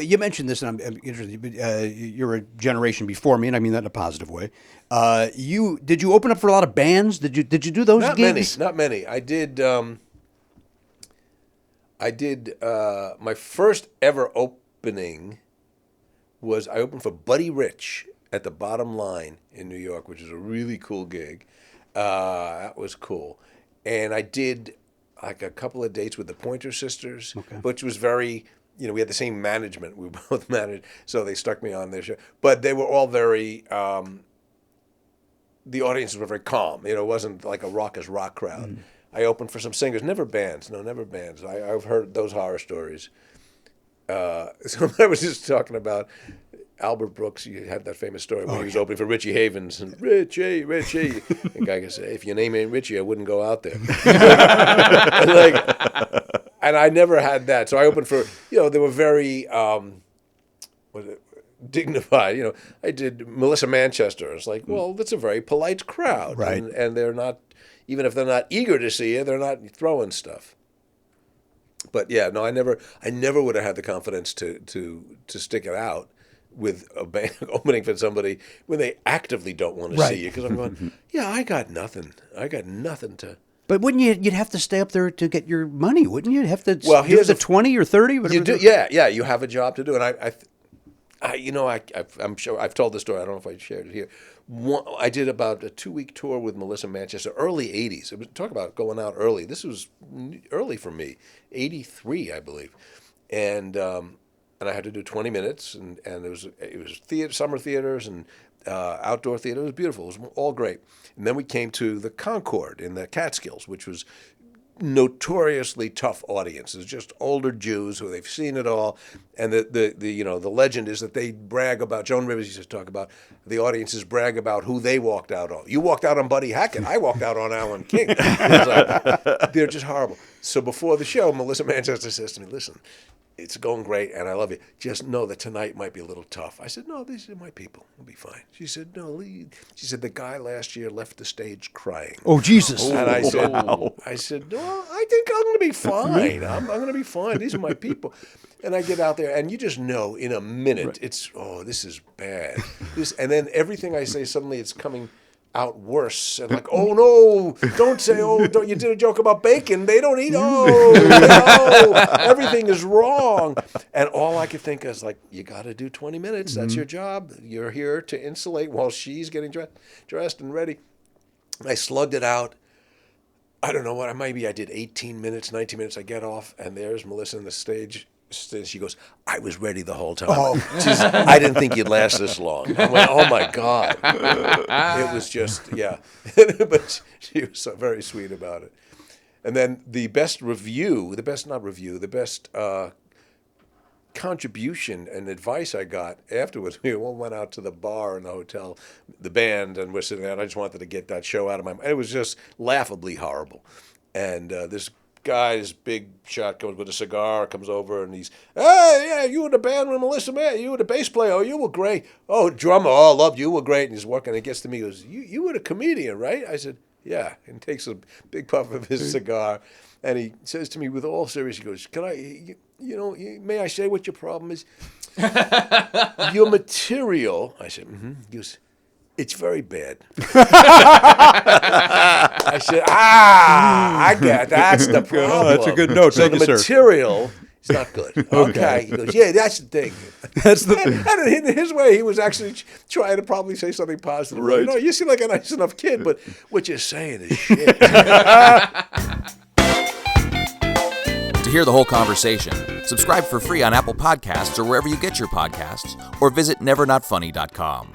you mentioned this, and I'm interested. But, you're a generation before me, and I mean that in a positive way. Did you open up for a lot of bands? Did you do those gigs? Not many. I did. My first ever opening was I opened for Buddy Rich at the Bottom Line in New York, which is a really cool gig. That was cool, and I did like a couple of dates with the Pointer Sisters, which was very. We had the same management. We both managed, so they stuck me on their show. But they were all very. The audiences were very calm. It wasn't like a raucous rock crowd. I opened for some singers, never bands. No, never bands. I've heard those horror stories. So I was just talking about Albert Brooks. You had that famous story when he was opening for Richie Havens. And Richie. The guy can say, if your name ain't Richie, I wouldn't go out there. And I never had that. So I opened for, they were very dignified. I did Melissa Manchester. It's like, well, that's a very polite crowd. Right. And they're not, even if they're not eager to see you, they're not throwing stuff. But yeah, no, I never would have had the confidence to stick it out with a band opening for somebody when they actively don't want to see you. Because I'm going, I got nothing to. But wouldn't you'd have to stay up there to get your money, wouldn't you? You'd have to here's a 20 or 30? You do, yeah, you have a job to do. And I'm sure I've told the story. I don't know if I shared it here. I did about a 2-week tour with Melissa Manchester, early 80s. Talk about going out early. This was early for me, 83, I believe. And I had to do 20 minutes, and it was summer theaters and outdoor theater. It was beautiful. It was all great. And then we came to the Concord in the Catskills, which was notoriously tough audiences, just older Jews who they've seen it all, and the legend is that they brag about. Joan Rivers used to talk about the audiences brag about who they walked out on. You walked out on Buddy Hackett. I walked out on Alan King. They're just horrible. So before the show, Melissa Manchester says to me, "Listen, it's going great, and I love you. Just know that tonight might be a little tough." I said, "No, these are my people. We'll be fine." She said, "No." She said, "The guy last year left the stage crying." Oh, Jesus. And I said, "No, I think I'm going to be fine. I'm going to be fine. These are my people." And I get out there, and you just know in a minute, it's, this is bad. And then everything I say, suddenly it's coming out worse, and like, "Oh no, don't say, you did a joke about bacon. They don't eat, everything is wrong." And all I could think is like, you got to do 20 minutes. That's your job. You're here to insulate while she's getting dressed and ready. I slugged it out. I don't know what, maybe I did 18 minutes, 19 minutes. I get off, and there's Melissa on the stage. She goes, "I was ready the whole time." I didn't think you'd last this long. I went, "Oh my God." It was just, but she was so very sweet about it. And then the best contribution and advice I got afterwards, we all went out to the bar in the hotel, the band, and we're sitting there, and I just wanted to get that show out of my mind. It was just laughably horrible. And this guy's big shot comes with a cigar, comes over, and he's, "Hey, yeah, you were the band with Melissa, man. You were the bass player. Oh, you were great. Oh, drummer. Oh, loved you. You were great." And he's walking, and he gets to me, he goes, you were the comedian, right? I said, "Yeah," and takes a big puff of his cigar, and he says to me with all seriousness, he goes, "Can I, may I say what your problem is?" "Your material." I said, "Mm-hmm." He goes, "It's very bad." I said, I get that's the problem. That's a good note. So Thank the you, material is not good. Okay. He goes, "Yeah, that's the thing." And in his way, he was actually trying to probably say something positive. Right. You seem like a nice enough kid, but what you're saying is shit. To hear the whole conversation, subscribe for free on Apple Podcasts or wherever you get your podcasts, or visit nevernotfunny.com.